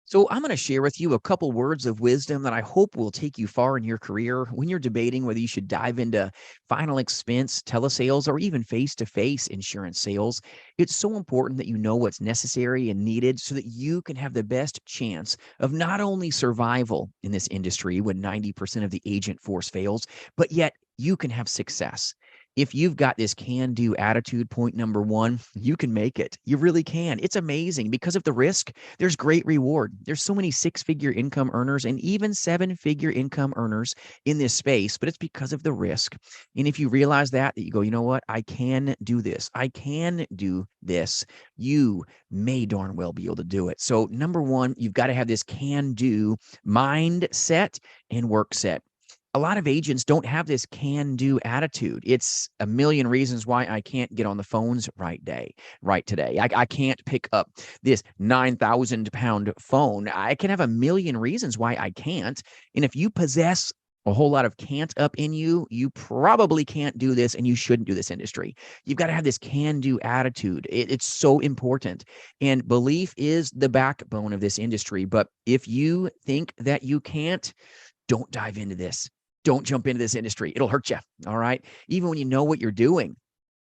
So I'm going to share with you a couple words of wisdom that I hope will take you far in your career when you're debating whether you should dive into final expense telesales or even face-to-face insurance sales. It's so important that you know what's necessary and needed so that you can have the best chance of not only survival in this industry when 90% of the agent force fails, but yet you can have success. If you've got this can-do attitude, point number one, you can make it. You really can. It's amazing. Because of the risk, there's great reward. There's so many six-figure income earners and even seven-figure income earners in this space, but it's because of the risk. And if you realize that you go, you know what? I can do this. I can do this. You may darn well be able to do it. So number one, you've got to have this can-do mindset and work set. A lot of agents don't have this can-do attitude. It's a million reasons why I can't get on the phones right today. I can't pick up this 9,000-pound phone. I can have a million reasons why I can't. And if you possess a whole lot of can't up in you, you probably can't do this and you shouldn't do this industry. You've got to have this can-do attitude. It's so important. And belief is the backbone of this industry. But if you think that you can't, don't dive into this. Don't jump into this industry. It'll hurt you. All right. Even when you know what you're doing,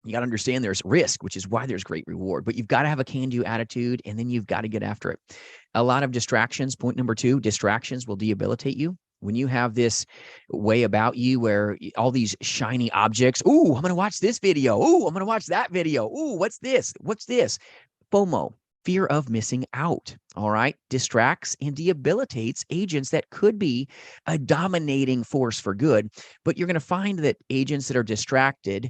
you got to understand there's risk, which is why there's great reward. But you've got to have a can-do attitude, and then you've got to get after it. A lot of distractions. Point number two, distractions will debilitate you. When you have this way about you where all these shiny objects, ooh, I'm going to watch this video. Ooh, I'm going to watch that video. Ooh, what's this? What's this? FOMO. Fear of missing out, all right, distracts and debilitates agents that could be a dominating force for good. But you're going to find that agents that are distracted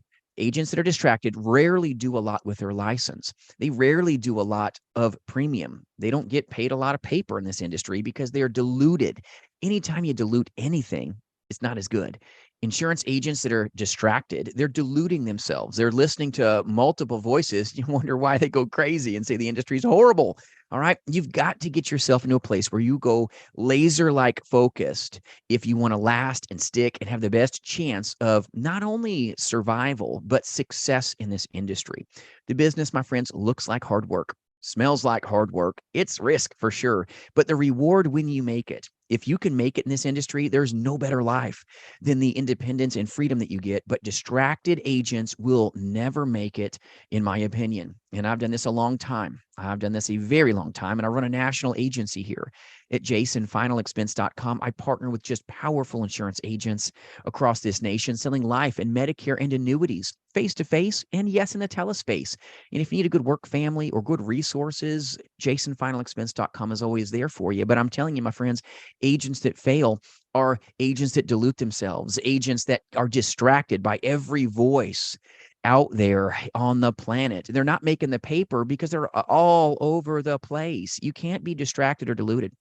rarely do a lot with their license. They rarely do a lot of premium. They don't get paid a lot of paper in this industry because they are diluted. Anytime you dilute anything, it's not as good. Insurance agents that are distracted, they're diluting themselves. They're listening to multiple voices. You wonder why they go crazy and say the industry is horrible. All right. You've got to get yourself into a place where you go laser-like focused if you want to last and stick and have the best chance of not only survival, but success in this industry. The business, my friends, looks like hard work, smells like hard work. It's risk for sure, but the reward when you make it. If you can make it in this industry, there's no better life than the independence and freedom that you get. But distracted agents will never make it, in my opinion. And I've done this a long time. I've done this a very long time. And I run a national agency here at jasonfinalexpense.com. I partner with just powerful insurance agents across this nation selling life and Medicare and annuities face-to-face and yes, in the telespace. And if you need a good work family or good resources, jasonfinalexpense.com is always there for you. But I'm telling you, my friends, agents that fail are agents that dilute themselves, agents that are distracted by every voice out there on the planet. They're not making the paper because they're all over the place. You can't be distracted or diluted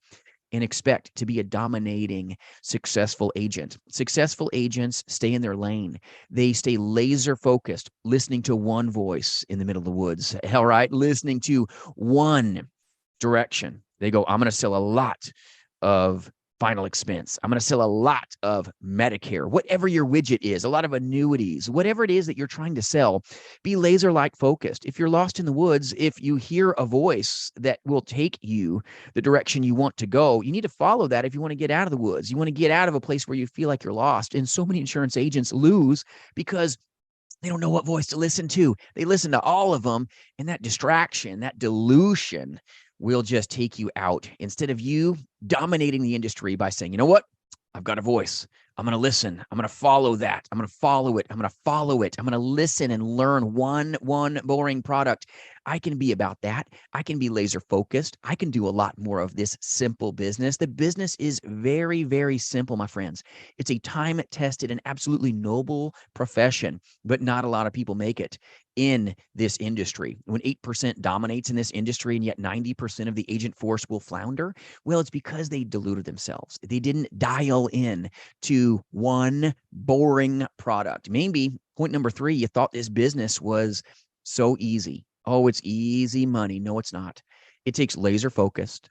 and expect to be a dominating, successful agent. Successful agents stay in their lane. They stay laser focused, listening to one voice in the middle of the woods. All right, listening to one direction. They go, I'm going to sell a lot of final expense. I'm going to sell a lot of Medicare, whatever your widget is, a lot of annuities, whatever it is that you're trying to sell, be laser-like focused. If you're lost in the woods, if you hear a voice that will take you the direction you want to go, you need to follow that if you want to get out of the woods. You want to get out of a place where you feel like you're lost. And so many insurance agents lose because they don't know what voice to listen to. They listen to all of them, and that distraction, that dilution will just take you out instead of you dominating the industry by saying, you know what? I've got a voice. I'm going to listen. I'm going to follow that. I'm going to follow it. I'm going to follow it. I'm going to listen and learn one boring product. I can be about that. I can be laser focused. I can do a lot more of this simple business. The business is very, very simple, my friends. It's a time-tested and absolutely noble profession, but not a lot of people make it in this industry. When 8% dominates in this industry and yet 90% of the agent force will flounder, well, it's because they diluted themselves. They didn't dial in to one boring product. Maybe point number three, you thought this business was so easy. Oh, it's easy money. No, it's not. It takes laser focused,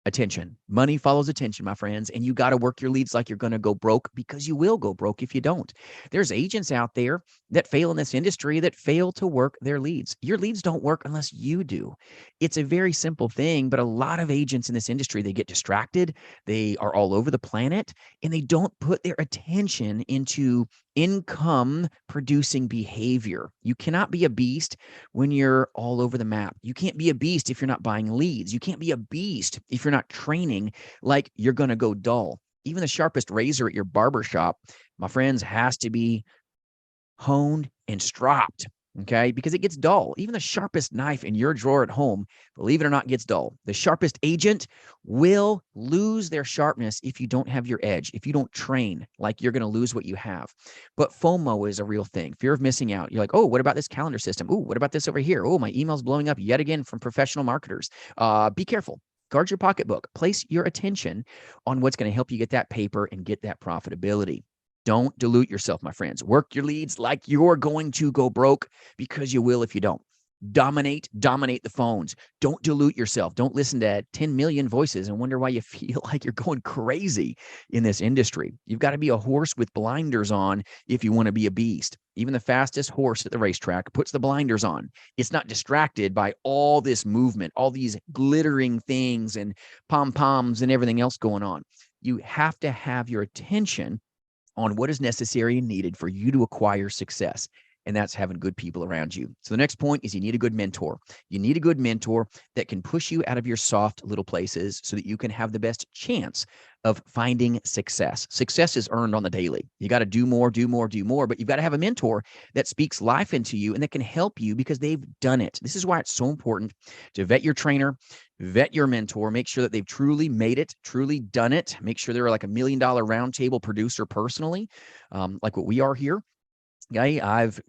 Attention. Money follows attention, my friends, and you got to work your leads like you're going to go broke, because you will go broke if you don't. There's agents out there that fail in this industry that fail to work their leads. Your leads don't work unless you do. It's a very simple thing, but a lot of agents in this industry, they get distracted. They are all over the planet, and they don't put their attention into income producing behavior. You cannot be a beast when you're all over the map. You can't be a beast if you're not buying leads. You can't be a beast if you're not training. Like, you're going to go dull. Even the sharpest razor at your barber shop, my friends, has to be honed and stropped. Okay, because it gets dull. Even the sharpest knife in your drawer at home, believe it or not, gets dull. The sharpest agent will lose their sharpness if you don't have your edge, if you don't train. Like, you're going to lose what you have. But FOMO is a real thing, fear of missing out. You're like, oh, what about this calendar system? Oh, what about this over here? Oh, my email's blowing up yet again from professional marketers. Be careful. Guard your pocketbook. Place your attention on what's going to help you get that paper and get that profitability. Don't dilute yourself, my friends. Work your leads like you're going to go broke, because you will if you don't. Dominate the phones. Don't dilute yourself. Don't listen to 10 million voices and wonder why you feel like you're going crazy in this industry. You've got to be a horse with blinders on if you want to be a beast. Even the fastest horse at the racetrack puts the blinders on. It's not distracted by all this movement, all these glittering things and pom-poms and everything else going on. You have to have your attention on what is necessary and needed for you to acquire success. And that's having good people around you. So the next point is, you need a good mentor. You need a good mentor that can push you out of your soft little places so that you can have the best chance of finding success. Success is earned on the daily. You got to do more, but you've got to have a mentor that speaks life into you and that can help you because they've done it. This is why it's so important to vet your trainer, vet your mentor, make sure that they've truly made it, truly done it. Make sure they're like $1 million roundtable producer personally, like what we are here. Okay, I've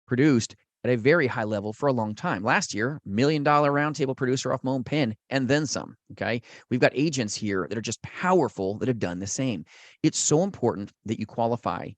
produced at a very high level for a long time. Last year, $1 million roundtable producer off my own pen, and then some. Okay, we've got agents here that are just powerful that have done the same. It's so important that you qualify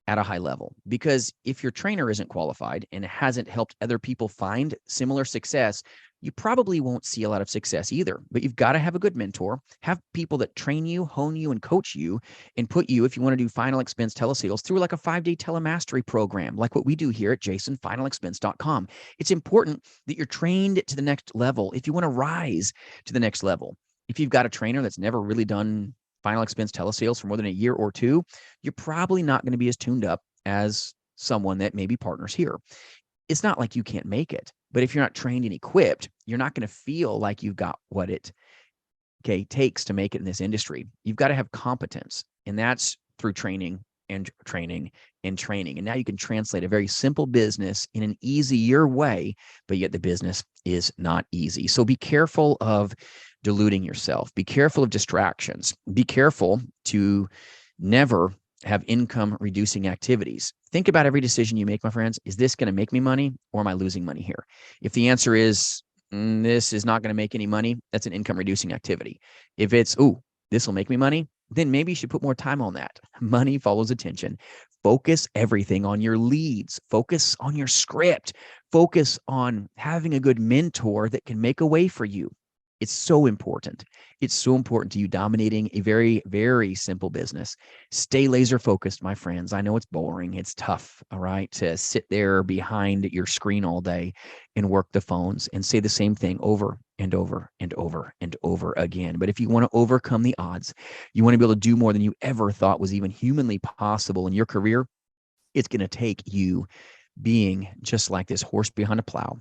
at a high level, because if your trainer isn't qualified and hasn't helped other people find similar success, you probably won't see a lot of success either. But you've got to have a good mentor, have people that train you, hone you, and coach you, and put you, if you want to do Final Expense Telesales, through like a 5-day telemastery program, like what we do here at jasonfinalexpense.com. It's important that you're trained to the next level if you want to rise to the next level. If you've got a trainer that's never really done Final Expense Telesales for more than a year or two, you're probably not going to be as tuned up as someone that maybe partners here. It's not like you can't make it, but if you're not trained and equipped, you're not going to feel like you've got what it takes to make it in this industry. You've got to have competence, and that's through training and training and training. And now you can translate a very simple business in an easier way, but yet the business is not easy. So be careful of diluting yourself. Be careful of distractions. Be careful to never have income reducing activities. Think about every decision you make, my friends. Is this going to make me money, or am I losing money here? If the answer is, this is not going to make any money, that's an income reducing activity. If it's, this will make me money, then maybe you should put more time on that. Money follows attention. Focus everything on your leads. Focus on your script. Focus on having a good mentor that can make a way for you. It's so important. It's so important to you dominating a very, very simple business. Stay laser focused, my friends. I know it's boring. It's tough, all right, to sit there behind your screen all day and work the phones and say the same thing over and over and over and over again. But if you want to overcome the odds, you want to be able to do more than you ever thought was even humanly possible in your career, it's going to take you being just like this horse behind a plow.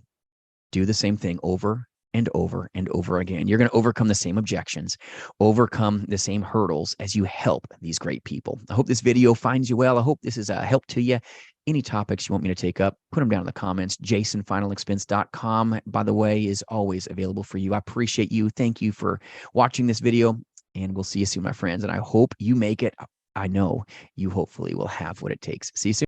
Do the same thing over and over and over again. You're going to overcome the same objections, overcome the same hurdles as you help these great people. I hope this video finds you well. I hope this is a help to you. Any topics you want me to take up, put them down in the comments. jasonfinalexpense.com, by the way, is always available for you. I appreciate you. Thank you for watching this video, and we'll see you soon, my friends. And I hope you make it. I know you hopefully will have what it takes. See you soon.